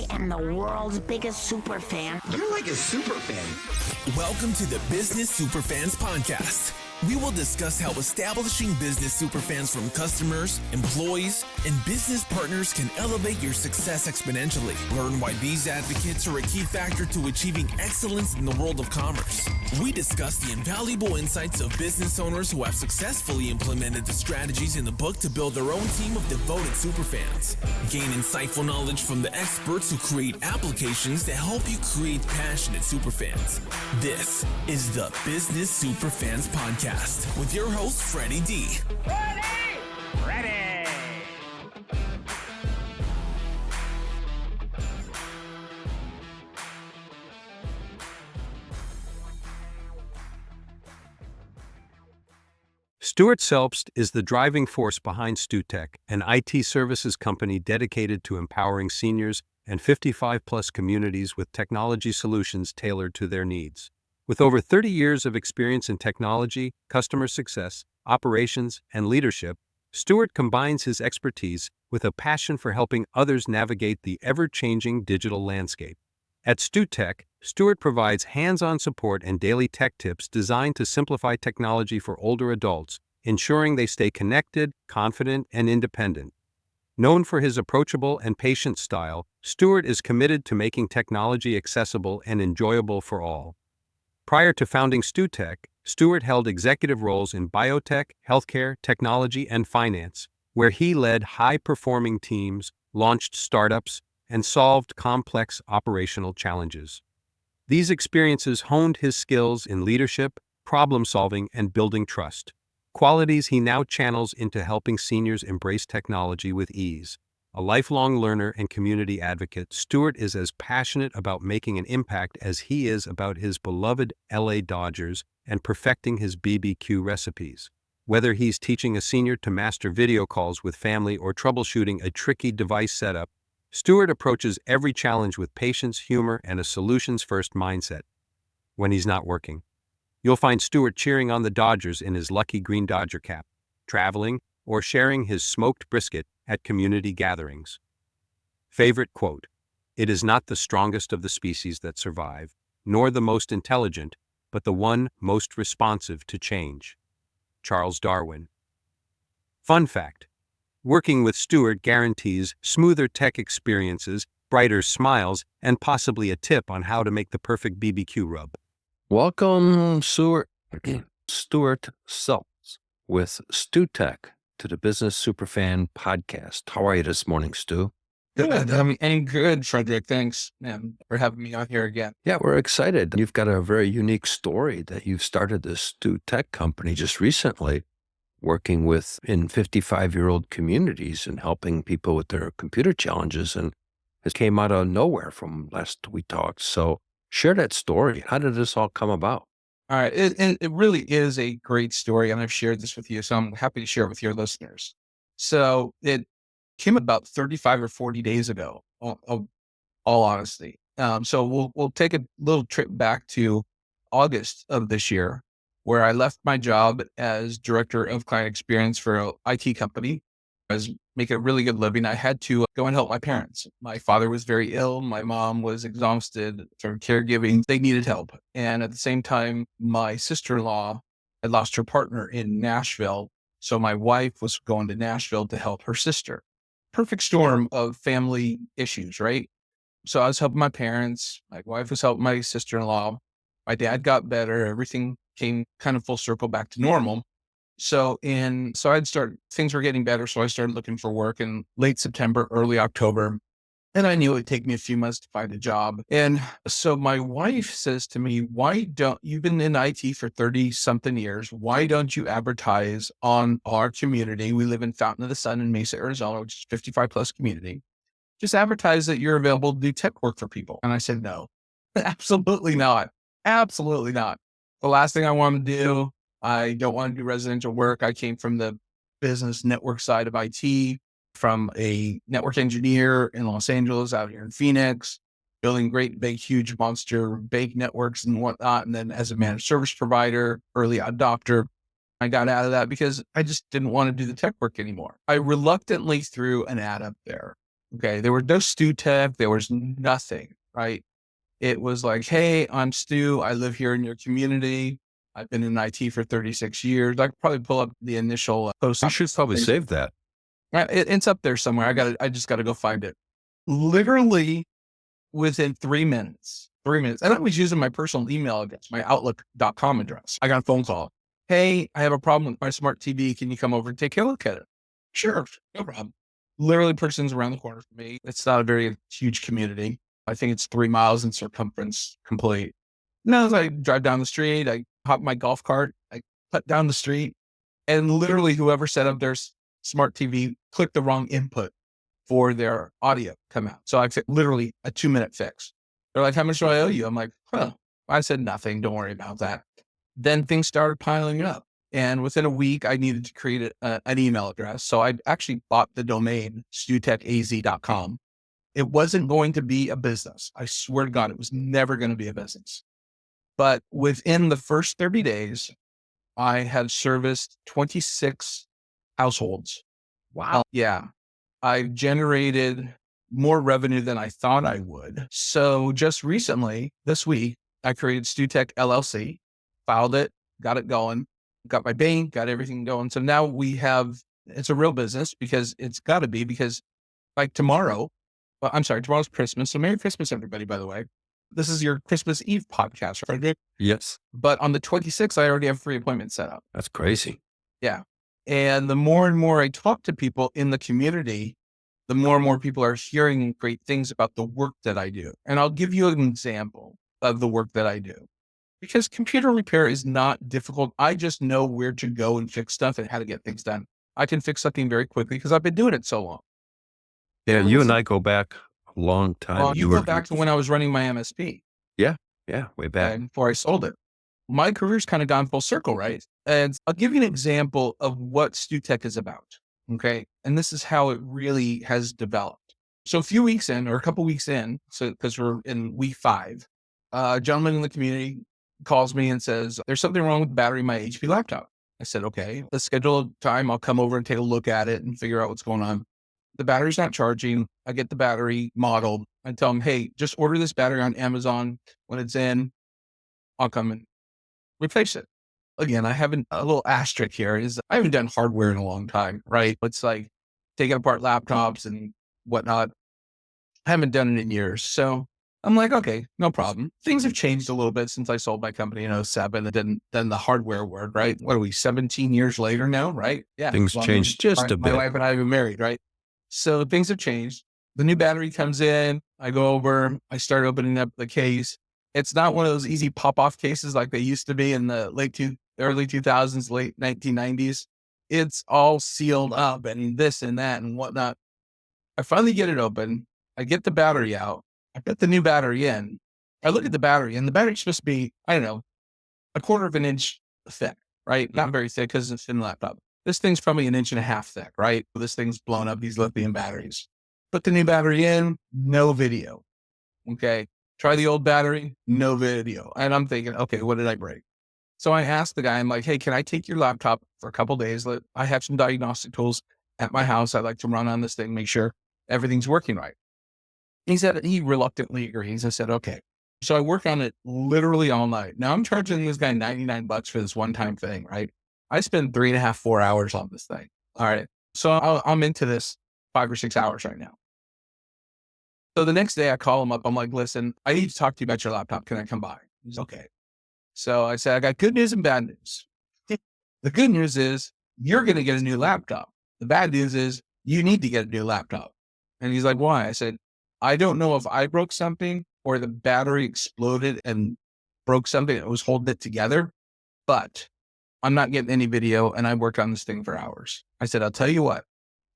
I am the world's biggest super fan. You're like a super fan. Welcome to the Business Superfans Podcast. We will discuss how establishing business superfans from customers, employees, and business partners can elevate your success exponentially. Learn why these advocates are a key factor to achieving excellence in the world of commerce. We discuss the invaluable insights of business owners who have successfully implemented the strategies in the book to build their own team of devoted superfans. Gain insightful knowledge from the experts who create applications that help you create passionate superfans. This is the Business Superfans Podcast with your host, Freddie D. Ready! Stuart Selbst is the driving force behind StuTech, an IT services company dedicated to empowering seniors and 55-plus communities with technology solutions tailored to their needs. With over 30 years of experience in technology, customer success, operations, and leadership, Stuart combines his expertise with a passion for helping others navigate the ever-changing digital landscape. At StuTech, Stuart provides hands-on support and daily tech tips designed to simplify technology for older adults, ensuring they stay connected, confident, and independent. Known for his approachable and patient style, Stuart is committed to making technology accessible and enjoyable for all. Prior to founding StuTech, Stuart held executive roles in biotech, healthcare, technology, and finance, where he led high-performing teams, launched startups, and solved complex operational challenges. These experiences honed his skills in leadership, problem-solving, and building trust, qualities he now channels into helping seniors embrace technology with ease. A lifelong learner and community advocate, Stuart is as passionate about making an impact as he is about his beloved LA Dodgers and perfecting his BBQ recipes. Whether he's teaching a senior to master video calls with family or troubleshooting a tricky device setup, Stuart approaches every challenge with patience, humor, and a solutions-first mindset. When he's not working, you'll find Stuart cheering on the Dodgers in his lucky green Dodger cap, traveling, or sharing his smoked brisket at community gatherings. Favorite quote: "It is not the strongest of the species that survive, nor the most intelligent, but the one most responsive to change." Charles Darwin. Fun fact: working with Stuart guarantees smoother tech experiences, brighter smiles, and possibly a tip on how to make the perfect BBQ rub. Welcome, Stuart Selbst with StuTech to the Business Superfan Podcast. How are you this morning, Stu? Good. I'm good, Frederick. Thanks for having me on here again. Yeah, we're excited. You've got a very unique story that you've started this StuTech company just recently, working in 55-year-old communities and helping people with their computer challenges. And it came out of nowhere from last we talked. So share that story. How did this all come about? All right. It really is a great story, and I've shared this with you, so I'm happy to share it with your listeners. So it came about 35 or 40 days ago, all honesty. So we'll take a little trip back to August of this year, where I left my job as director of client experience for an IT company. I was making a really good living. I had to go and help my parents. My father was very ill. My mom was exhausted from caregiving. They needed help. And at the same time, my sister-in-law had lost her partner in Nashville. So my wife was going to Nashville to help her sister. Perfect storm of family issues, right? So I was helping my parents. My wife was helping my sister-in-law. My dad got better. Everything came kind of full circle back to normal. So things were getting better. So I started looking for work in late September, early October. And I knew it would take me a few months to find a job. And so my wife says to me, you've been in IT for 30 something years. Why don't you advertise on our community? We live in Fountain of the Sun in Mesa, Arizona, which is 55 plus community. Just advertise that you're available to do tech work for people. And I said, no, absolutely not. Absolutely not. The last thing I want to do, I don't want to do residential work. I came from the business network side of IT, from a network engineer in Los Angeles, out here in Phoenix, building great, big, huge monster big networks and whatnot. And then as a managed service provider, early adopter, I got out of that because I just didn't want to do the tech work anymore. I reluctantly threw an ad up there Okay. There was no StuTech. There was nothing, right? It was like, hey, I'm Stu. I live here in your community. I've been in IT for 36 years. I could probably pull up the initial post. You should probably save that. It's up there somewhere. I just got to go find it. Literally within 3 minutes. And I was using my personal email address, my outlook.com address. I got a phone call. Hey, I have a problem with my smart TV. Can you come over and take a look at it? Sure. No problem. Literally person's around the corner from me. It's not a very huge community. I think it's 3 miles in circumference complete. Now, as I drive down the street, I hop in my golf cart, I cut down the street, and literally whoever set up their smart TV clicked the wrong input for their audio come out. So I literally a 2-minute fix. They're like, how much do I owe you? I'm like, I said nothing. Don't worry about that. Then things started piling up. And within a week, I needed to create an email address. So I actually bought the domain stutechaz.com. It wasn't going to be a business. I swear to God, it was never going to be a business. But within the first 30 days, I had serviced 26 households. Wow. Yeah. I generated more revenue than I thought I would. So just recently, this week, I created StuTech LLC, filed it, got it going, got my bank, got everything going. So now it's a real business because it's got to be, because like tomorrow's Christmas. So Merry Christmas, everybody, by the way. This is your Christmas Eve podcast, right? Yes. But on the 26th, I already have 3 appointments set up. That's crazy. Yeah. And the more and more I talk to people in the community, the more and more people are hearing great things about the work that I do. And I'll give you an example of the work that I do. Because computer repair is not difficult. I just know where to go and fix stuff and how to get things done. I can fix something very quickly because I've been doing it so long. Yeah, you and I go back a long time. Well, you go back to when I was running my MSP. Yeah, way back. Before I sold it. My career's kind of gone full circle, right? And I'll give you an example of what StuTech is about. Okay. And this is how it really has developed. So a few weeks in, or a couple weeks in, so because we're in week 5, a gentleman in the community calls me and says, there's something wrong with the battery in my HP laptop. I said, okay, let's schedule a time. I'll come over and take a look at it and figure out what's going on. The battery's not charging. I get the battery modeled. I tell him, hey, just order this battery on Amazon. When it's in, I'll come and replace it. Again, I haven't, a little asterisk here is I haven't done hardware in a long time, right? It's like taking apart laptops and whatnot. I haven't done it in years. So I'm like, okay, no problem. Things have changed a little bit since I sold my company in 2007 and then the hardware world, right? What are we, 17 years later now, right? Yeah. Things changed just a bit. My wife and I have been married, right? So things have changed. The new battery comes in. I go over, I start opening up the case. It's not one of those easy pop-off cases like they used to be in the early 2000s, late 1990s. It's all sealed up and this and that and whatnot. I finally get it open. I get the battery out. I put the new battery in. I look at the battery and the battery's supposed to be, I don't know, a quarter of an inch thick, right? Not very thick because it's a thin laptop. This thing's probably 1.5 inches thick, right? This thing's blown up, these lithium batteries. Put the new battery in, no video. Okay. Try the old battery, no video. And I'm thinking, okay, what did I break? So I asked the guy, I'm like, hey, can I take your laptop for a couple of days? I have some diagnostic tools at my house. I like to run on this thing, make sure everything's working right. He reluctantly agrees. I said, okay. So I worked on it literally all night. Now I'm charging this guy $99 for this one-time thing, right? I spend 3.5, 4 hours on this thing. All right. So I'm into this 5 or 6 hours right now. So the next day I call him up. I'm like, listen, I need to talk to you about your laptop. Can I come by? He's okay. So I said, I got good news and bad news. The good news is you're going to get a new laptop. The bad news is you need to get a new laptop. And he's like, why? I said, I don't know if I broke something or the battery exploded and broke something that was holding it together, but I'm not getting any video and I worked on this thing for hours. I said, I'll tell you what,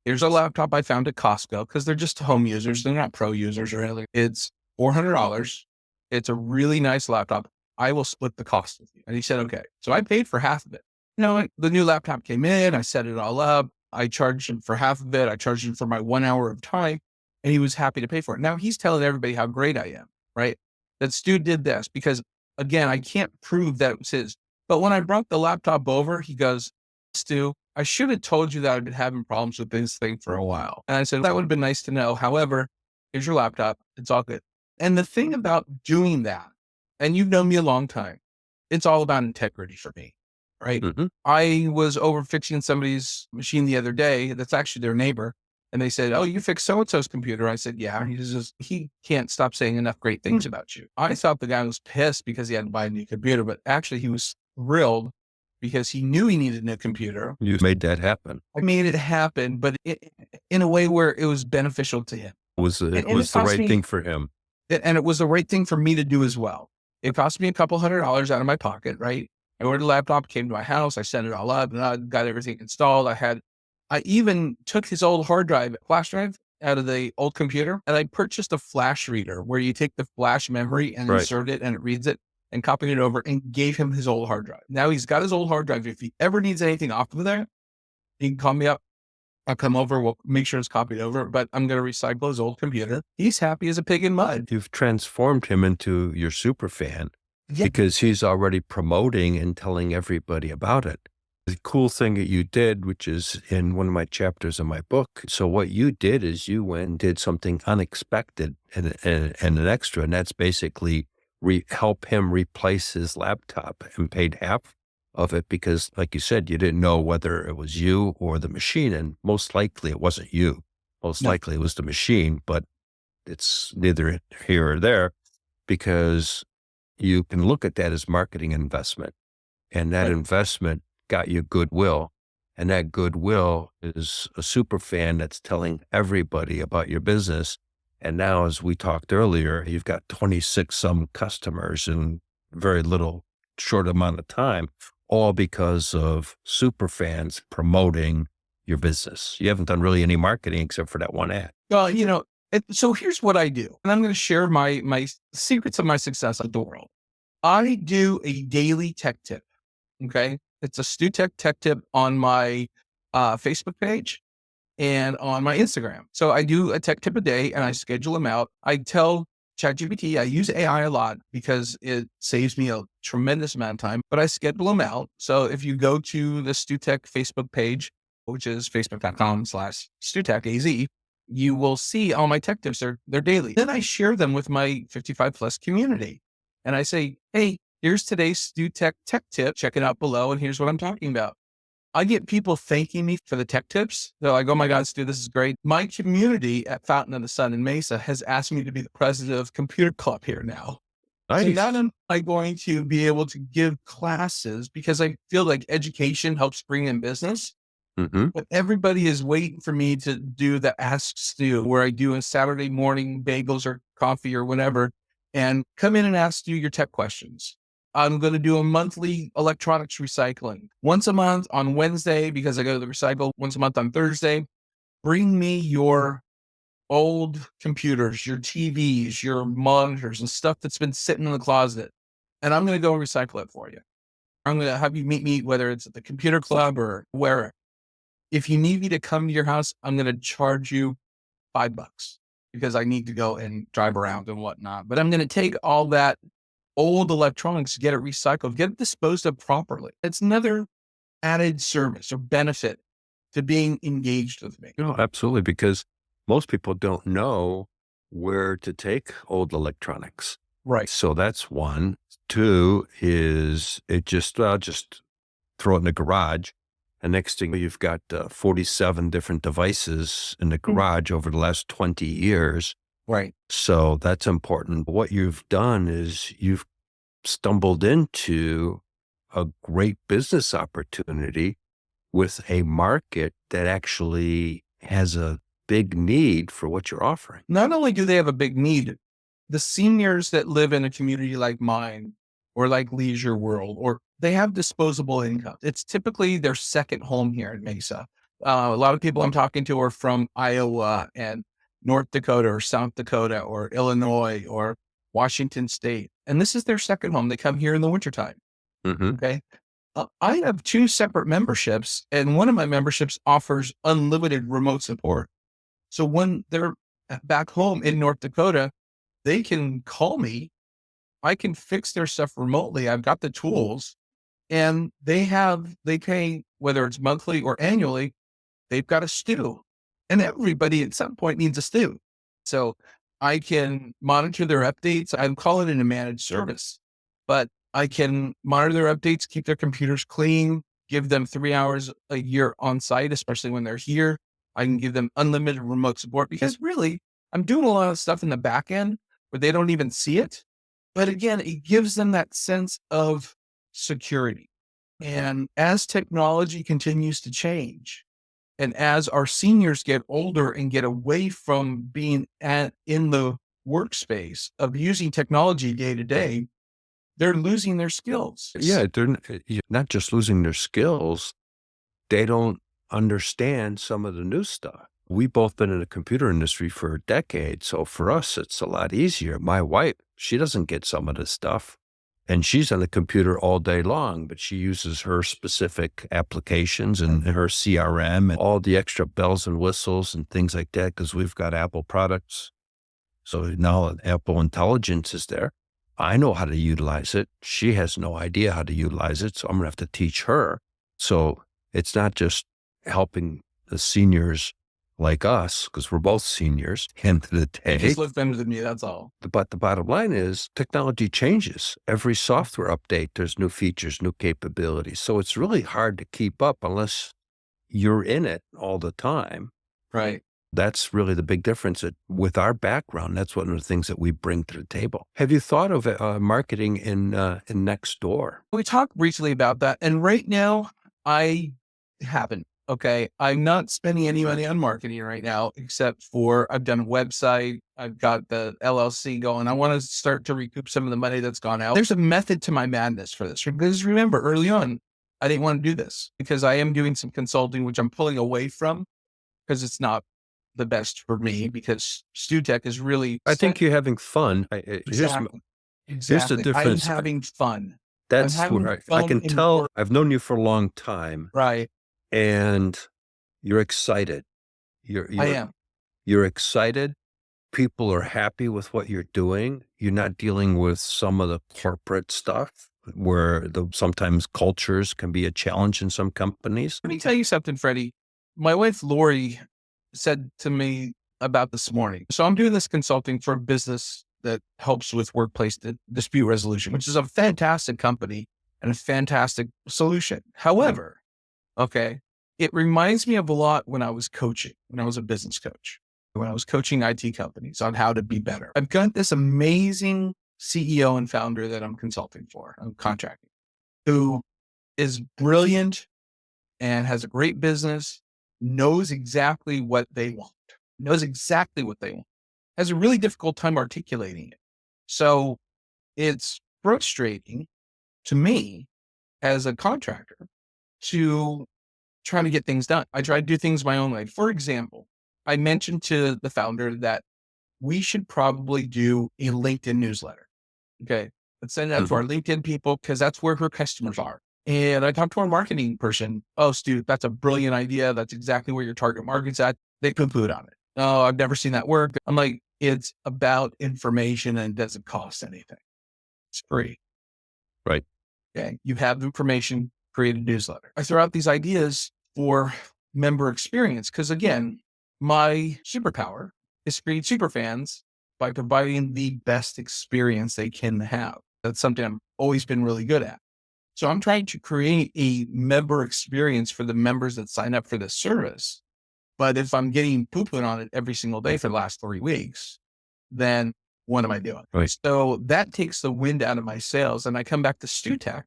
here's a laptop I found at Costco because they're just home users. They're not pro users or anything. It's $400. It's a really nice laptop. I will split the cost with you. And he said, okay. So I paid for half of it. The new laptop came in. I set it all up. I charged him for half of it. I charged him for my 1 hour of time. And he was happy to pay for it. Now he's telling everybody how great I am, right? That Stu did this because, again, I can't prove that it was his. But when I brought the laptop over, he goes, Stu, I should have told you that I've been having problems with this thing for a while. And I said, that would have been nice to know. However, here's your laptop. It's all good. And the thing about doing that, and you've known me a long time, it's all about integrity for me, right? Mm-hmm. I was over fixing somebody's machine the other day. That's actually their neighbor. And they said, oh, you fixed so-and-so's computer. I said, yeah. He can't stop saying enough great things about you. I thought the guy was pissed because he had to buy a new computer, but actually he was thrilled because he knew he needed a new computer. You made that happen. I made it happen, but in a way where it was beneficial to him. It was the cost right me- thing for him. And it was the right thing for me to do as well. It cost me a couple $100 out of my pocket, right? I ordered a laptop, came to my house, I set it all up, and I got everything installed. I even took his old flash drive out of the old computer, and I purchased a flash reader where you take the flash memory and insert it and it reads it, and copied it over and gave him his old hard drive. Now he's got his old hard drive. If he ever needs anything off of there, he can call me up. I'll come over. We'll make sure it's copied over, but I'm going to recycle his old computer. He's happy as a pig in mud. You've transformed him into your super fan Yeah. because he's already promoting and telling everybody about it. The cool thing that you did, which is in one of my chapters of my book. So what you did is you went and did something unexpected and an extra, and that's basically help him replace his laptop, and paid half of it because, like you said, you didn't know whether it was you or the machine, and most likely it wasn't you. Most likely it was the machine, but it's neither here or there because you can look at that as marketing investment, and that investment got you goodwill, and that goodwill is a super fan that's telling everybody about your business. And now, as we talked earlier, you've got 26 some customers in very little short amount of time, all because of super fans promoting your business. You haven't done really any marketing except for that one ad. Well, so here's what I do, and I'm going to share my secrets of my success with the world. I do a daily tech tip. Okay. It's a StuTech tech tip on my Facebook page and on my Instagram. So I do a tech tip a day and I schedule them out. I tell ChatGPT, I use AI a lot because it saves me a tremendous amount of time, but I schedule them out. So if you go to the StuTech Facebook page, which is facebook.com/StuTechAZ, you will see all my tech tips. They're daily. Then I share them with my 55 plus community. And I say, hey, here's today's StuTech tech tip. Check it out below. And here's what I'm talking about. I get people thanking me for the tech tips. They're like, oh my God, Stu, this is great. My community at Fountain of the Sun in Mesa has asked me to be the president of Computer Club here now. Nice. So not am I going to be able to give classes because I feel like education helps bring in business. Mm-hmm. But everybody is waiting for me to do the Ask Stu, where I do a Saturday morning bagels or coffee or whatever, and come in and ask Stu your tech questions. I'm going to do a monthly electronics recycling once a month on Wednesday because I go to the recycle once a month on Thursday. Bring me your old computers, your TVs, your monitors and stuff that's been sitting in the closet. And I'm going to go recycle it for you. I'm going to have you meet me, whether it's at the computer club or wherever. If you need me to come to your house, I'm going to charge you $5 because I need to go and drive around and whatnot. But I'm going to take all that old electronics, get it recycled, get it disposed of properly. It's another added service or benefit to being engaged with me. No, absolutely. Because most people don't know where to take old electronics. Right. So that's one. Two is it just throw it in the garage. And next thing you've got 47 different devices in the garage over the last 20 years. Right. So that's important. What you've done is you've stumbled into a great business opportunity with a market that actually has a big need for what you're offering. Not only do they have a big need, the seniors that live in a community like mine or like Leisure World, or they have disposable income. It's typically their second home here in Mesa. A lot of people I'm talking to are from Iowa and North Dakota or South Dakota or Illinois or Washington State. And this is their second home. They come here in the wintertime. Mm-hmm. Okay. I have 2 separate memberships, and one of my memberships offers unlimited remote support. So when they're back home in North Dakota, they can call me. I can fix their stuff remotely. I've got the tools, and they pay, whether it's monthly or annually, they've got a stew, and everybody at some point needs a stew. So I can monitor their updates. I'm calling it a managed service, but I can monitor their updates, keep their computers clean, give them 3 hours a year on site, especially when they're here. I can give them unlimited remote support because really I'm doing a lot of stuff in the back end where they don't even see it. But again, it gives them that sense of security. And as technology continues to change, and as our seniors get older and get away from being in the workspace of using technology day to day, they're losing their skills. Yeah, they're not just losing their skills, they don't understand some of the new stuff. We've both been in the computer industry for a decade, so for us, it's a lot easier. My wife, she doesn't get some of this stuff, and she's on the computer all day long, but she uses her specific applications and her CRM and all the extra bells and whistles and things like that because we've got Apple products. So now Apple Intelligence is there. I know how to utilize it. She has no idea how to utilize it, so I'm going to have to teach her. So it's not just helping the seniors like us, because we're both seniors, end of the day. Just look better than me, that's all. But the bottom line is technology changes. Every software update, there's new features, new capabilities. So it's really hard to keep up unless you're in it all the time. Right. That's really the big difference. With our background, that's one of the things that we bring to the table. Have you thought of marketing in next door? We talked briefly about that. And right now, I haven't. Okay. I'm not spending any money on marketing right now, except for I've done a website. I've got the LLC going. I want to start to recoup some of the money that's gone out. There's a method to my madness for this. Because remember, early on, I didn't want to do this because I am doing some consulting, which I'm pulling away from because it's not the best for me because StuTech is really. I think you're having fun. Exactly. Here's the difference. I'm having fun. That's where I can tell. I've known you for a long time. Right. And you're excited. I am. You're excited. People are happy with what you're doing. You're not dealing with some of the corporate stuff where sometimes cultures can be a challenge in some companies. Let me tell you something, Freddie. My wife, Lori, said to me about this morning. So I'm doing this consulting for a business that helps with workplace dispute resolution, which is a fantastic company and a fantastic solution. However, okay, it reminds me of a lot when I was coaching, when I was a business coach, when I was coaching IT companies on how to be better. I've got this amazing CEO and founder that I'm consulting for, I'm contracting, who is brilliant and has a great business, knows exactly what they want, has a really difficult time articulating it. So it's frustrating to me as a contractor to try to get things done. I try to do things my own way. For example, I mentioned to the founder that we should probably do a LinkedIn newsletter. Okay. Let's send it out to our LinkedIn people because that's where her customers are. And I talked to our marketing person. Oh, Stu, that's a brilliant idea. That's exactly where your target market's at. They poo-pooed on it. Oh, I've never seen that work. I'm like, it's about information and it doesn't cost anything. It's free. Right. Okay. You have the information, create a newsletter. I throw out these ideas for member experience. Cause again, my superpower is to create superfans by providing the best experience they can have. That's something I've always been really good at. So I'm trying to create a member experience for the members that sign up for this service. But if I'm getting poo-pooed on it every single day for the last 3 weeks, then what am I doing? Right. So that takes the wind out of my sails. And I come back to StuTech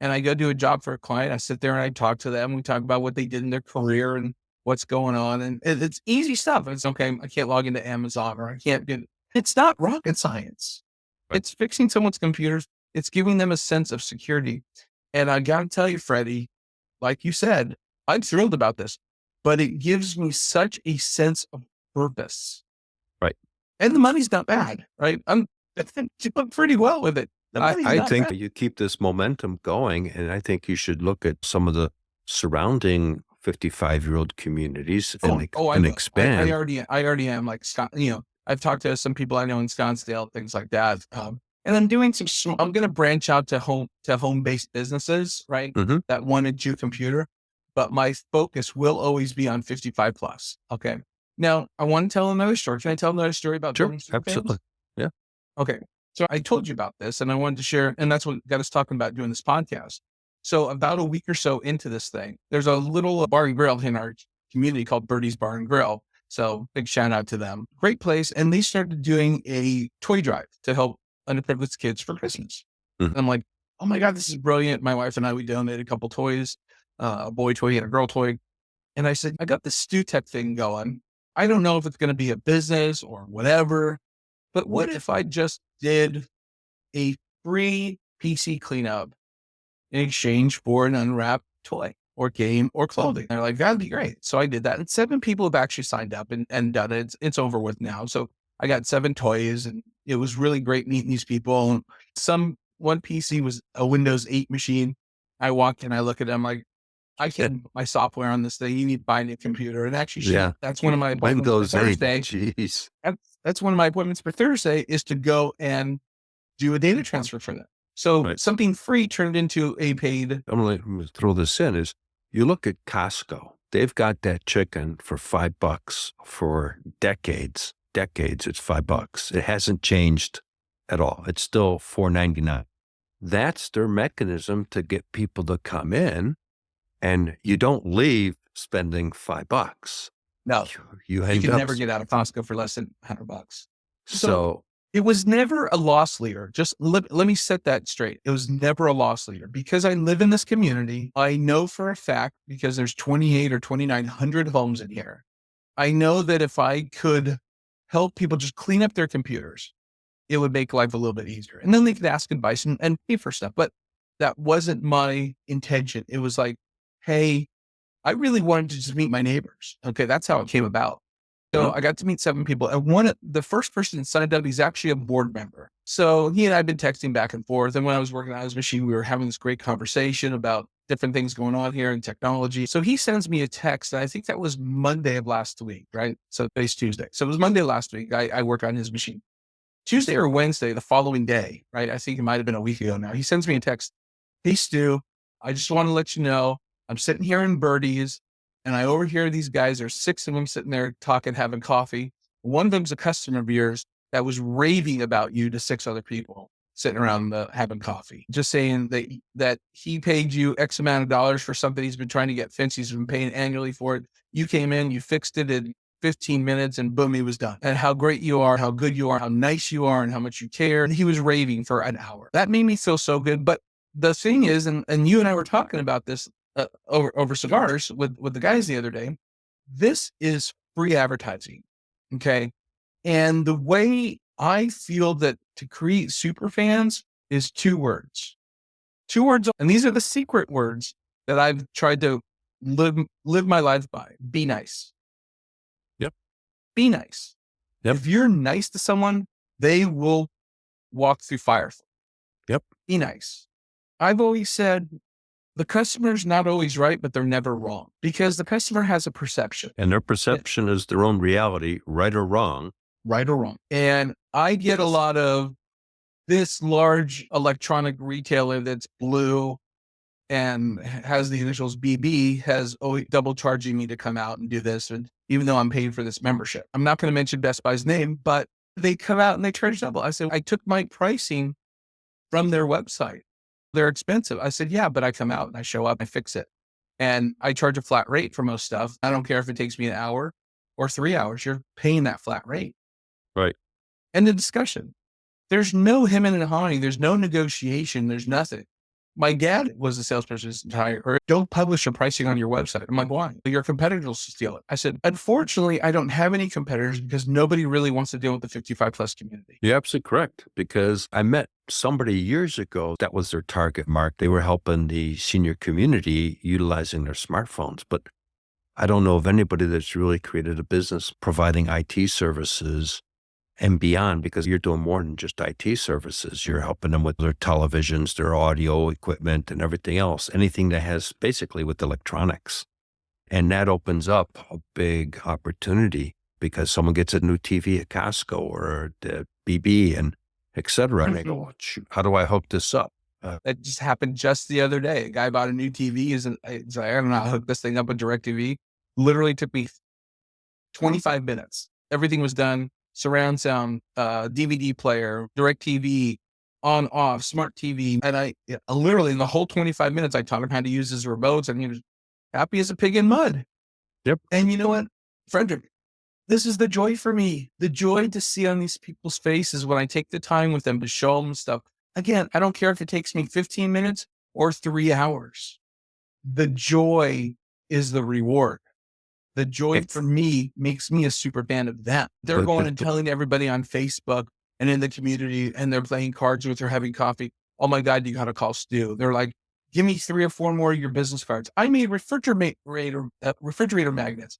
and I go do a job for a client. I sit there and I talk to them. We talk about what they did in their career and what's going on. And it's easy stuff. It's okay. I can't log into Amazon or I can't do it. It's not rocket science. Right. It's fixing someone's computers. It's giving them a sense of security. And I got to tell you, Freddie, like you said, I'm thrilled about this, but it gives me such a sense of purpose. Right. And the money's not bad, right? I'm doing pretty well with it. I think you keep this momentum going, and I think you should look at some of the surrounding 55-year-old communities and expand. I already am. Like, I've talked to some people I know in Scottsdale, things like that. And I'm doing I'm going to branch out to home-based businesses, right? Mhm. That wanted your computer, but my focus will always be on 55 plus. Okay. Now I want to tell another story. Can I tell another story about Sure. building Superfans? Absolutely. Yeah. Okay. So I told you about this and I wanted to share, and that's what got us talking about doing this podcast. So about a week or so into this thing, there's a little bar and grill in our community called Birdie's Bar and Grill. So big shout out to them. Great place. And they started doing a toy drive to help underprivileged kids for Christmas. Mhm. And I'm like, oh my God, this is brilliant. My wife and I, we donated a couple toys, a boy toy and a girl toy. And I said, I got this StuTech thing going. I don't know if it's going to be a business or whatever, but what if I just did a free PC cleanup in exchange for an unwrapped toy or game or clothing? They're like, that'd be great. So I did that. And 7 people have actually signed up and done it. It's over with now. So I got 7 toys and it was really great meeting these people. One PC was a Windows 8 machine. I walk in, I look at it, I'm like, I can put my software on this thing. You need to buy a new computer. And actually, that's one of my appointments Windows for 8. Thursday. Jeez. That's one of my appointments for Thursday is to go and do a data transfer for them. So Right. something free turned into a paid. I'm going to throw this in is you look at Costco. They've got that chicken for $5 for decades. It's $5. It hasn't changed at all. It's still $4.99. That's their mechanism to get people to come in, and you don't leave spending $5. No, You you end can up. never get out of Costco for less than $100. So It was never a loss leader. Just let me set that straight. It was never a loss leader because I live in this community. I know for a fact, because there's 28 or 2,900 homes in here. I know that if I could help people just clean up their computers, it would make life a little bit easier. And then they could ask advice and pay for stuff. But that wasn't my intention. It was like, hey, I really wanted to just meet my neighbors. Okay. That's how it came about. So I got to meet 7 people. And the first person that signed up, he's actually a board member. So he and I had been texting back and forth. And when I was working on his machine, we were having this great conversation about different things going on here in technology. So he sends me a text. And I think that was Monday of last week, right? So today's Tuesday. So it was Monday last week. I work on his machine. Tuesday or Wednesday, the following day, right? I think it might've been a week ago now. He sends me a text. Hey, Stu, I just want to let you know, I'm sitting here in Birdie's and I overhear these guys, there's 6 of them sitting there talking, having coffee. One of them's a customer of yours that was raving about you to 6 other people sitting around having coffee, just saying that he paid you X amount of dollars for something he's been trying to get fixed. He's been paying annually for it. You came in, you fixed it in 15 minutes and boom, he was done. And how great you are, how good you are, how nice you are, and how much you care. And he was raving for an hour. That made me feel so good. But the thing is, and you and I were talking about this over cigars with the guys the other day, this is free advertising. Okay. And the way I feel that to create super fans is 2 words. 2 words. And these are the secret words that I've tried to live my life by. Be nice. Yep. Be nice. Yep. If you're nice to someone, they will walk through fire. Yep. Be nice. I've always said the customer's not always right, but they're never wrong because the customer has a perception. And their perception is their own reality, right or wrong. Right or wrong. And I get a lot of this large electronic retailer that's blue and has the initials BB has always double charging me to come out and do this. And even though I'm paying for this membership, I'm not going to mention Best Buy's name, but they come out and they charge double. I said, I took my pricing from their website. They're expensive. I said, yeah, but I come out and I show up, I fix it. And I charge a flat rate for most stuff. I don't care if it takes me an hour or 3 hours, you're paying that flat rate. Right. And the discussion, there's no hemming and hawing. There's no negotiation. There's nothing. My dad was a salesperson his entire, or don't publish your pricing on your website. I'm like, why? Your competitors will steal it. I said, unfortunately, I don't have any competitors because nobody really wants to deal with the 55 plus community. You're absolutely correct, because I met somebody years ago that was their target mark. They were helping the senior community utilizing their smartphones, but I don't know of anybody that's really created a business providing IT services and beyond, because you're doing more than just IT services. You're helping them with their televisions, their audio equipment, and everything else, anything that has basically with electronics. And that opens up a big opportunity because someone gets a new TV at Costco or the BB and et cetera. And they go, "Oh, shoot, how do I hook this up?" That just happened just the other day. A guy bought a new TV. He's like, I don't know how to hook this thing up with DirecTV. Literally took me 25 minutes. Everything was done. Surround sound, DVD player, DirecTV, on, off, smart TV. And I literally in the whole 25 minutes, I taught him how to use his remotes, and he was happy as a pig in mud. Yep. And you know what, Frederick, this is the joy for me. The joy to see on these people's faces when I take the time with them to show them stuff. Again, I don't care if it takes me 15 minutes or 3 hours. The joy is the reward. The joy for me makes me a super fan of them. They're going and telling everybody on Facebook and in the community, and they're playing cards with or having coffee. Oh my God, you got to call Stu. They're like, give me 3 or 4 more of your business cards. I made refrigerator magnets.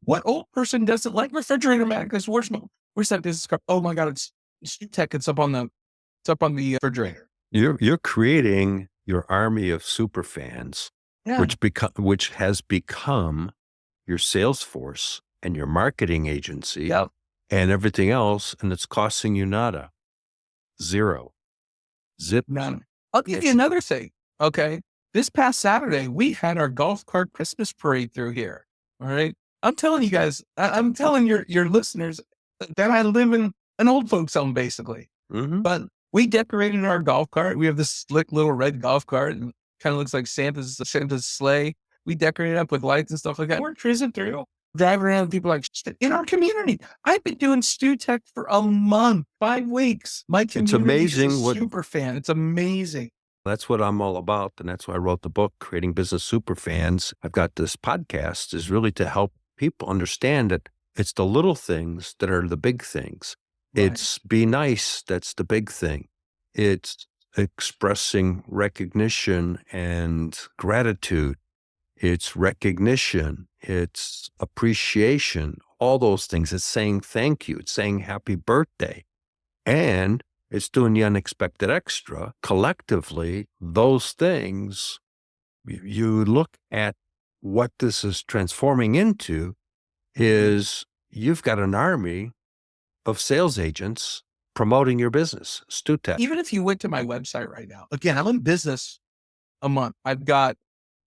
What old person doesn't like refrigerator magnets? Where's that business card? Oh my God, it's StuTech. It's up on the refrigerator. You're creating your army of super fans, which has become your sales force and your marketing agency and everything else, and it's costing you nada. Zero. Zip. None. I'll give you another thing. Okay. This past Saturday, we had our golf cart Christmas parade through here. All right. I'm telling you guys, I'm telling your listeners that I live in an old folks home, basically. Mm-hmm. But we decorated our golf cart. We have this slick little red golf cart, and kind of looks like Santa's sleigh. We decorated up with lights and stuff like that. We're cruising through, driving around. People like, in our community, I've been doing StuTech for a month, 5 weeks. My community amazing is a super fan. It's amazing. That's what I'm all about. And that's why I wrote the book, Creating Business Superfans. I've got this podcast is really to help people understand that it's the little things that are the big things. Right. It's be nice. That's the big thing. It's expressing recognition and gratitude. It's recognition. It's appreciation. All those things. It's saying thank you. It's saying happy birthday. And it's doing the unexpected extra. Collectively, those things, you look at what this is transforming into, is you've got an army of sales agents promoting your business, StuTech. Even if you went to my website right now, again, I'm in business a month. I've got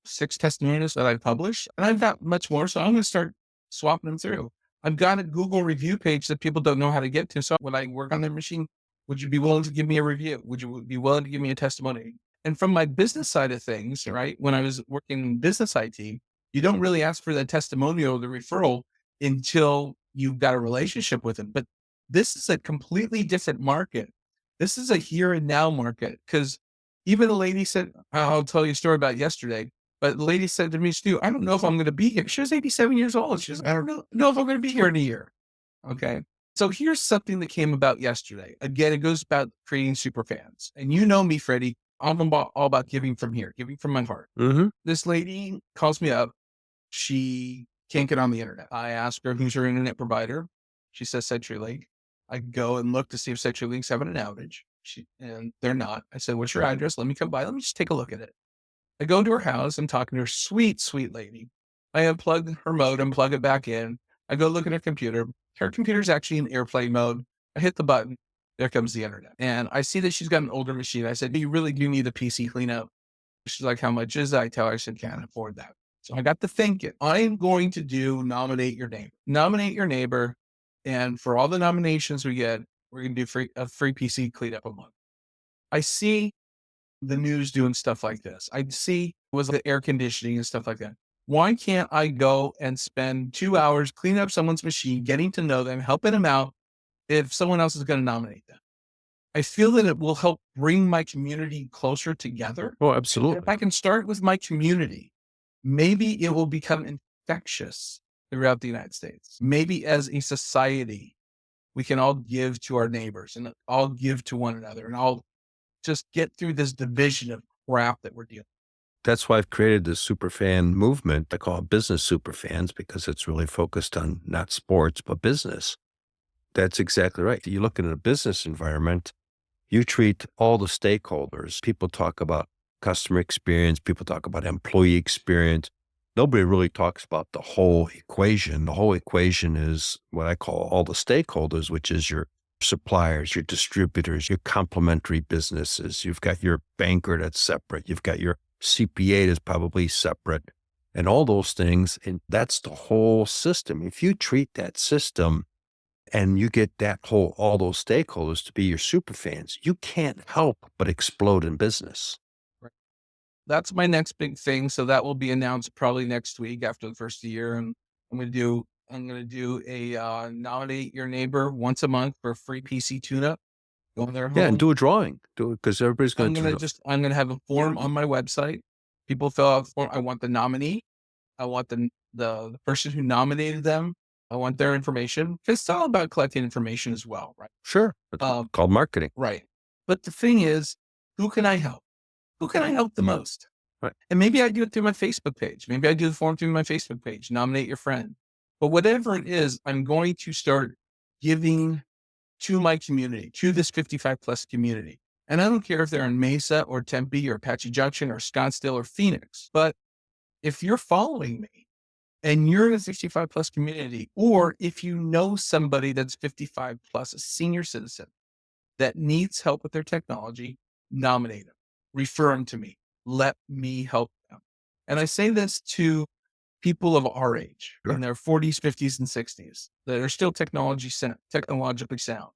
6 testimonials that I published, and I've got much more. So I'm going to start swapping them through. I've got a Google review page that people don't know how to get to. So when I work on their machine, would you be willing to give me a review? Would you be willing to give me a testimony? And from my business side of things, right, when I was working in business IT, you don't really ask for the testimonial or the referral until you've got a relationship with them. But this is a completely different market. This is a here and now market, because even the lady said, I'll tell you a story about yesterday, but the lady said to me, Stu, I don't know if I'm going to be here. She was 87 years old. She was, I don't know if I'm going to be here in a year. Okay. So here's something that came about yesterday. Again, it goes about creating super fans. And you know me, Freddie, I'm all about giving from here, giving from my heart. Mm-hmm. This lady calls me up. She can't get on the internet. I ask her who's her internet provider. She says CenturyLink. I go and look to see if CenturyLink's having an outage. And they're not. I said, what's your address? Let me come by. Let me just take a look at it. I go to her house. I'm talking to her, sweet, sweet lady. I unplug her modem, plug it back in. I go look at her computer. Her computer's actually in airplane mode. I hit the button. There comes the internet. And I see that she's got an older machine. I said, you really do need a PC cleanup. She's like, how much is that? I tell her, I said, can't afford that. So I got to thinking, I'm going to do nominate your neighbor. Nominate your neighbor. And for all the nominations we get, we're going to do a free PC cleanup a month. I see the news doing stuff like this. I see was the air conditioning and stuff like that. Why can't I go and spend 2 hours cleaning up someone's machine, getting to know them, helping them out if someone else is going to nominate them? I feel that it will help bring my community closer together. Oh, absolutely. If I can start with my community, maybe it will become infectious throughout the United States. Maybe as a society, we can all give to our neighbors and all give to one another and all just get through this division of crap that we're dealing with. That's why I've created this superfan movement. I call it Business Superfans because it's really focused on not sports, but business. That's exactly right. You look at a business environment, you treat all the stakeholders. People talk about customer experience. People talk about employee experience. Nobody really talks about the whole equation. The whole equation is what I call all the stakeholders, which is your suppliers, your distributors, your complementary businesses. You've got your banker that's separate. You've got your CPA that's probably separate, and all those things. And that's the whole system. If you treat that system and you get all those stakeholders to be your super fans, you can't help but explode in business. That's my next big thing. So that will be announced probably next week after the first year. And I'm going to do a nominate your neighbor once a month for a free PC Tuneup. Go in their home. Yeah, and do a drawing. Do it because everybody's going I'm going to have a form on my website. People fill out the form. I want the nominee. I want the person who nominated them. I want their information. It's all about collecting information as well, right? Sure. It's called marketing. Right. But the thing is, who can I help? Who can I help the most? Right. And maybe I do it through my Facebook page. Maybe I do the form through my Facebook page, nominate your friend. But whatever it is, I'm going to start giving to my community, to this 55 plus community. And I don't care if they're in Mesa or Tempe or Apache Junction or Scottsdale or Phoenix, but if you're following me and you're in a 65 plus community, or if you know somebody that's 55 plus, a senior citizen that needs help with their technology, nominate them, refer them to me, let me help them. And I say this to people of our age, in their 40s, 50s, and 60s that are still technologically sound.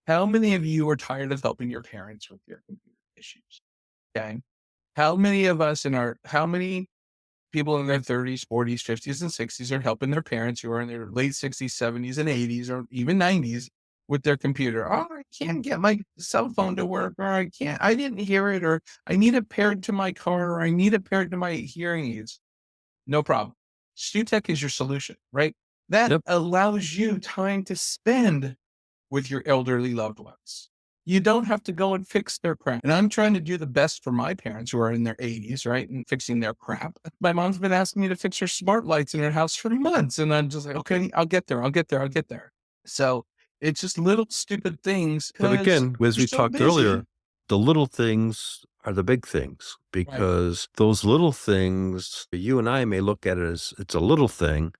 How many of you are tired of helping your parents with their computer issues? Okay. How many people in their 30s, 40s, 50s, and 60s are helping their parents who are in their late 60s, 70s, and 80s, or even 90s with their computer? Oh, I can't get my cell phone to work, or I didn't hear it, or I need it paired to my car, or I need it paired to my hearing aids. No problem. StuTech is your solution, right? That allows you time to spend with your elderly loved ones. You don't have to go and fix their crap. And I'm trying to do the best for my parents who are in their 80s, right? And fixing their crap. My mom's been asking me to fix her smart lights in her house for months. And I'm just like, okay, I'll get there. So it's just little stupid things. But again, as we talked earlier, the little things are the big things, because those little things, you and I may look at it as it's a little thing.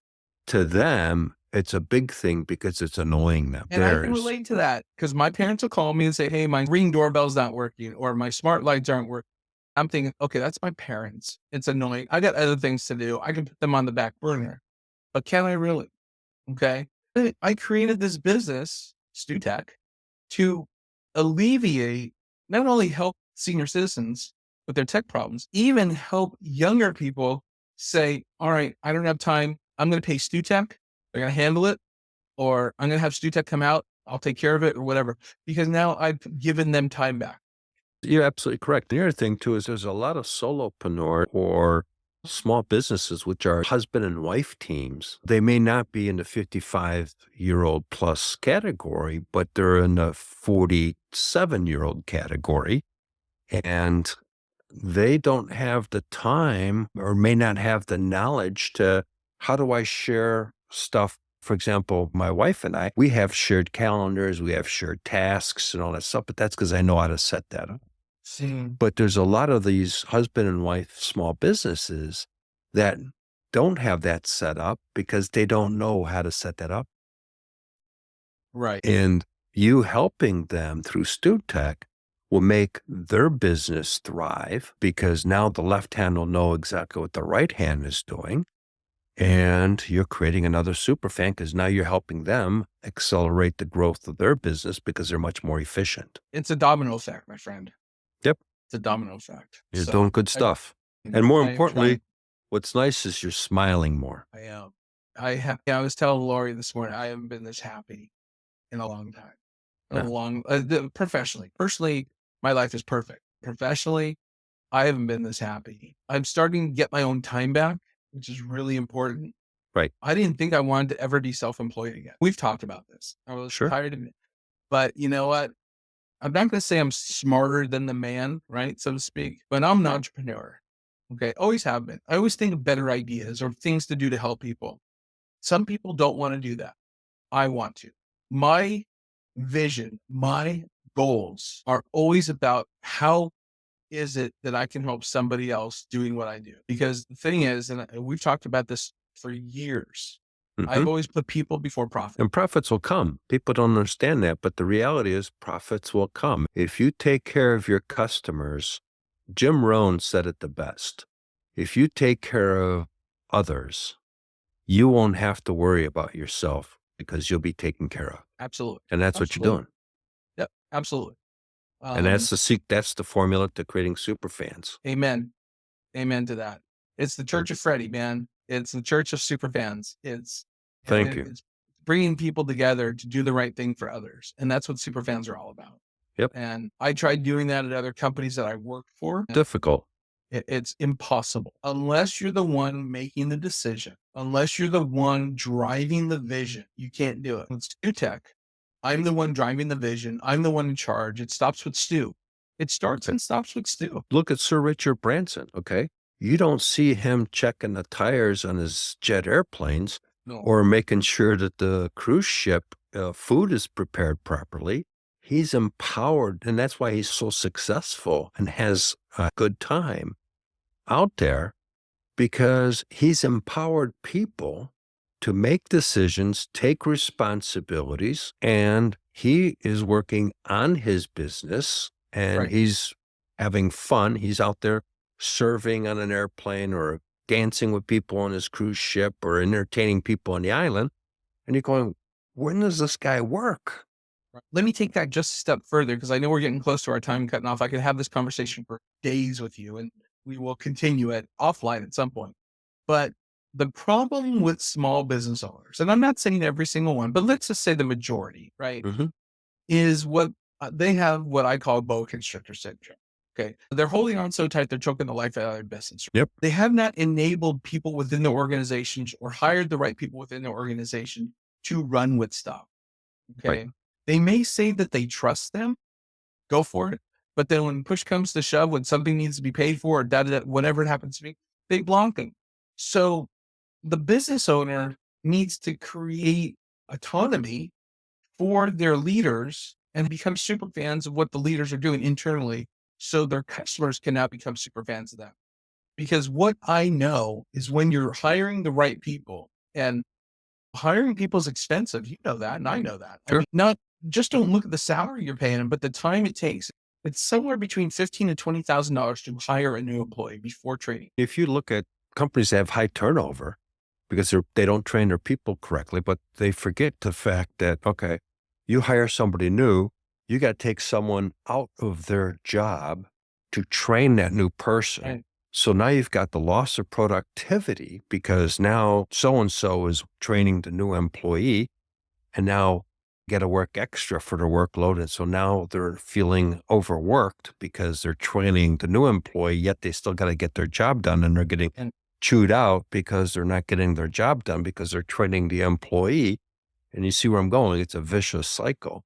To them, it's a big thing because it's annoying them. And I can relate to that, because my parents will call me and say, hey, my Ring doorbell's not working, or my smart lights aren't working. I'm thinking, okay, that's my parents. It's annoying. I got other things to do. I can put them on the back burner, but can I really? Okay. I created this business, StuTech, to alleviate, not only help senior citizens with their tech problems, even help younger people say, all right, I don't have time. I'm going to pay StuTech. They're going to handle it, or I'm going to have StuTech come out. I'll take care of it, or whatever, because now I've given them time back. You're absolutely correct. The other thing too is there's a lot of solopreneur or small businesses, which are husband and wife teams. They may not be in the 55-year-old plus category, but they're in the 47-year-old category. And they don't have the time, or may not have the knowledge to, how do I share stuff? For example, my wife and I, we have shared calendars, we have shared tasks and all that stuff, but that's because I know how to set that up. But there's a lot of these husband and wife small businesses that don't have that set up because they don't know how to set that up. Right. And you helping them through StuTech will make their business thrive, because now the left hand will know exactly what the right hand is doing. And you're creating another super fan, because now you're helping them accelerate the growth of their business because they're much more efficient. It's a domino effect, my friend. Yep. It's a domino effect. You're doing good stuff. And more importantly, what's nice is you're smiling more. I am. I was telling Lori this morning, I haven't been this happy in a long time. Professionally. Personally, my life is perfect. Professionally, I haven't been this happy. I'm starting to get my own time back, which is really important. Right. I didn't think I wanted to ever be self-employed again. We've talked about this. I was tired of it. But you know what? I'm not going to say I'm smarter than the man, right? So to speak, but I'm an entrepreneur. Okay. Always have been. I always think of better ideas or things to do to help people. Some people don't want to do that. I want to. My vision, my goals are always about how is it that I can help somebody else doing what I do? Because the thing is, and we've talked about this for years, I've always put people before profit. And profits will come. People don't understand that, but the reality is profits will come. If you take care of your customers, Jim Rohn said it the best. If you take care of others, you won't have to worry about yourself because you'll be taken care of. Absolutely. And that's what you're doing. Yep, absolutely. And that's the formula to creating superfans. Amen. Amen to that. It's the Church of Freddie, man. It's the Church of Superfans. It's bringing people together to do the right thing for others. And that's what Superfans are all about. Yep. And I tried doing that at other companies that I worked for. Difficult. It's impossible unless you're the one making the decision, unless you're the one driving the vision. You can't do it. With StuTech, I'm the one driving the vision. I'm the one in charge. It stops with Stu. It starts and stops with Stu. Look at Sir Richard Branson, okay? You don't see him checking the tires on his jet airplanes or making sure that the cruise ship food is prepared properly. He's empowered, and that's why he's so successful and has a good time out there, because he's empowered people to make decisions, take responsibilities, and he is working on his business and he's having fun. He's out there serving on an airplane or dancing with people on his cruise ship or entertaining people on the island. And you're going, when does this guy work? Let me take that just a step further, because I know we're getting close to our time cutting off. I could have this conversation for days with you, and we will continue it offline at some point. But the problem with small business owners, and I'm not saying every single one, but let's just say the majority, right, is what they have what I call boa constrictor syndrome. Okay. They're holding on so tight, they're choking the life out of their business. Yep. They have not enabled people within the organization or hired the right people within the organization to run with stuff. Okay. Right. They may say that they trust them, go for it. But then when push comes to shove, when something needs to be paid for, or whatever it happens to be, they block them. So the business owner needs to create autonomy for their leaders and become super fans of what the leaders are doing internally, so their customers can now become super fans of them. Because what I know is when you're hiring the right people, and hiring people is expensive. You know that, and I know that. Sure. I mean, just don't look at the salary you're paying them, but the time it takes. It's somewhere between $15,000 and $20,000 to hire a new employee before training. If you look at companies that have high turnover because they don't train their people correctly, but they forget the fact that, okay, you hire somebody new, you got to take someone out of their job to train that new person. Right. So now you've got the loss of productivity because now so-and-so is training the new employee, and now got to work extra for the workload. And so now they're feeling overworked because they're training the new employee, yet they still got to get their job done, and they're getting chewed out because they're not getting their job done because they're training the employee. And you see where I'm going. It's a vicious cycle.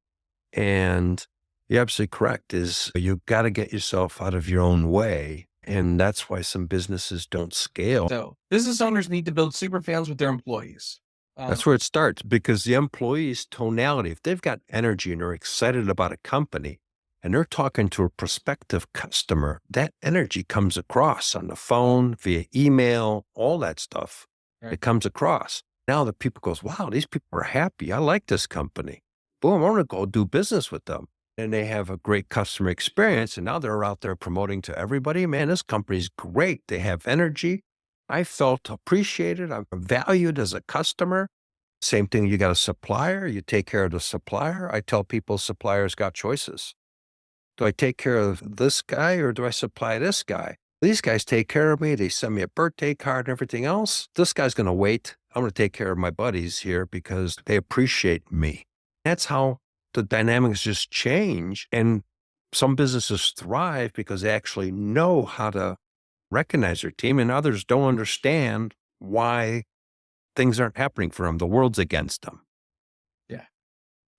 And you're absolutely correct, is you got to get yourself out of your own way. And that's why some businesses don't scale. So business owners need to build super fans with their employees. That's where it starts, because the employee's tonality, if they've got energy and are excited about a company and they're talking to a prospective customer, that energy comes across on the phone, via email, all that stuff. Right. It comes across. Now the people goes, wow, these people are happy. I like this company. Boom, I want to go do business with them. And they have a great customer experience. And now they're out there promoting to everybody, man, this company's great. They have energy. I felt appreciated. I'm valued as a customer. Same thing. You got a supplier. You take care of the supplier. I tell people suppliers got choices. Do I take care of this guy or do I supply this guy? These guys take care of me. They send me a birthday card and everything else. This guy's going to wait. I'm going to take care of my buddies here because they appreciate me. That's how the dynamics just change. And some businesses thrive because they actually know how to recognize their team, and others don't understand why things aren't happening for them. The world's against them. Yeah.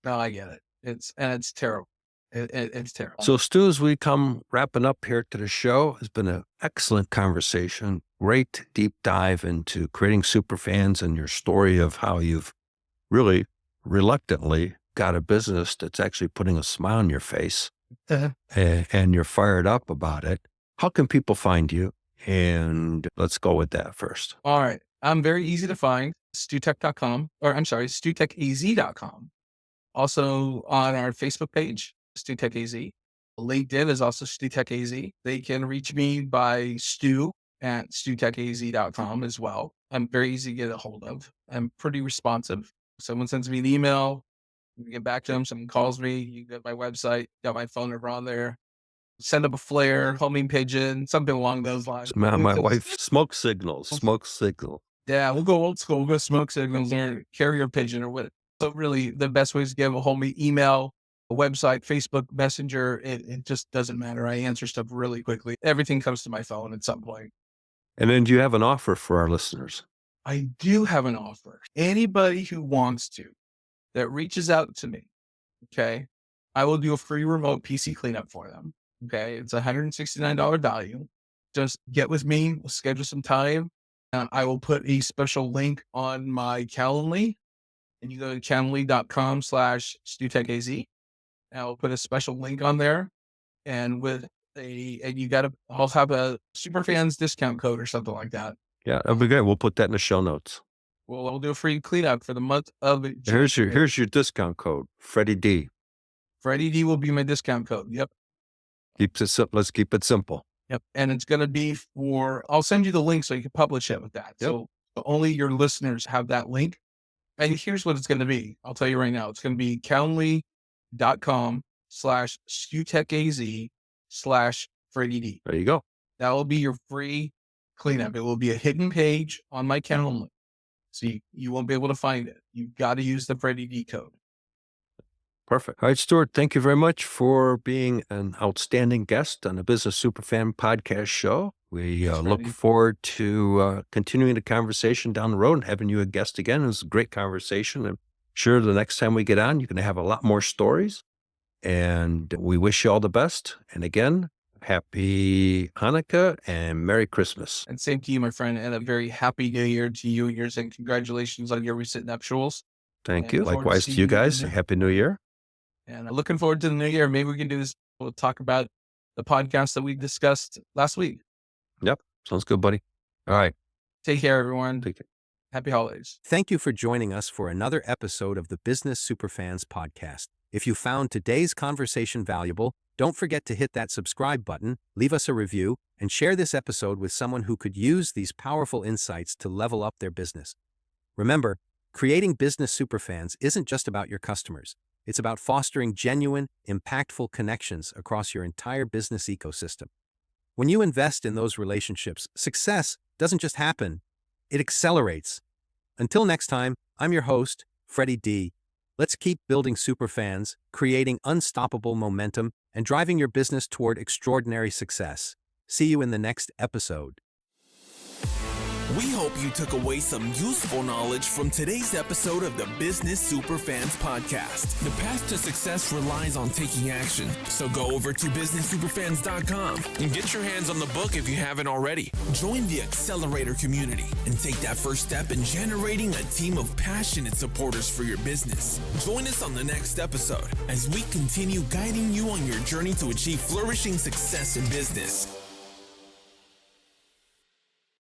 No, I get it. It's terrible. It's terrible. So Stu, as we come wrapping up here to the show, it's been an excellent conversation. Great deep dive into creating superfans and your story of how you've really reluctantly got a business that's actually putting a smile on your face and you're fired up about it. How can people find you? And let's go with that first. All right. I'm very easy to find. StuTech.com, or I'm sorry, StuTechAZ.com. Also on our Facebook page, StuTech AZ. LinkedIn is also StuTech AZ. They can reach me by Stu at StuTechAZ.com as well. I'm very easy to get a hold of. I'm pretty responsive. Someone sends me an email, you get back to them. Someone calls me, you get my website, got my phone number on there. Send up a flare, homing pigeon, something along those lines. My wife, smoke signal. Yeah, we'll go old school. We'll go smoke signals or carrier pigeon or whatever. So really, the best way is to give a hold me, email, a website, Facebook Messenger. It just doesn't matter. I answer stuff really quickly. Everything comes to my phone at some point. And then do you have an offer for our listeners? I do have an offer. Anybody who wants to, that reaches out to me, okay, I will do a free remote PC cleanup for them. Okay, it's $169 value. Just get with me. We'll schedule some time. I will put a special link on my Calendly, and you go to calendly.com/StuTechAZ. I'll put a special link on there, and I'll have a Superfans discount code or something like that. Yeah, that'll be great. We'll put that in the show notes. Well, I'll do a free cleanup for the month of June. Here's your discount code, Freddie D. Freddie D will be my discount code. Yep. Let's keep it simple. Yep. And it's going to be I'll send you the link so you can publish it with that. Yep. So only your listeners have that link. And here's what it's going to be. I'll tell you right now. It's going to be calendly.com/StuTechAZ/Freddie D. There you go. That will be your free cleanup. It will be a hidden page on my Calendly. So you won't be able to find it. You've got to use the Freddie D code. Perfect. All right, Stuart, thank you very much for being an outstanding guest on the Business Superfan Podcast show. We look forward to continuing the conversation down the road and having you a guest again. It was a great conversation. I'm sure the next time we get on, you're going to have a lot more stories. And we wish you all the best. And again, happy Hanukkah and Merry Christmas. And same to you, my friend, and a very happy New Year to you and yours. And congratulations on your recent nuptials. Thank you. Likewise to you guys. Happy New Year. And I'm looking forward to the new year. Maybe we can do this. We'll talk about the podcast that we discussed last week. Yep. Sounds good, buddy. All right. Take care, everyone. Take care. Happy holidays. Thank you for joining us for another episode of the Business Superfans Podcast. If you found today's conversation valuable, don't forget to hit that subscribe button, leave us a review, and share this episode with someone who could use these powerful insights to level up their business. Remember, creating Business Superfans isn't just about your customers. It's about fostering genuine, impactful connections across your entire business ecosystem. When you invest in those relationships, success doesn't just happen, it accelerates. Until next time, I'm your host, Freddie D. Let's keep building superfans, creating unstoppable momentum, and driving your business toward extraordinary success. See you in the next episode. We hope you took away some useful knowledge from today's episode of the Business Superfans Podcast. The path to success relies on taking action. So go over to businesssuperfans.com and get your hands on the book if you haven't already. Join the Accelerator community and take that first step in generating a team of passionate supporters for your business. Join us on the next episode as we continue guiding you on your journey to achieve flourishing success in business.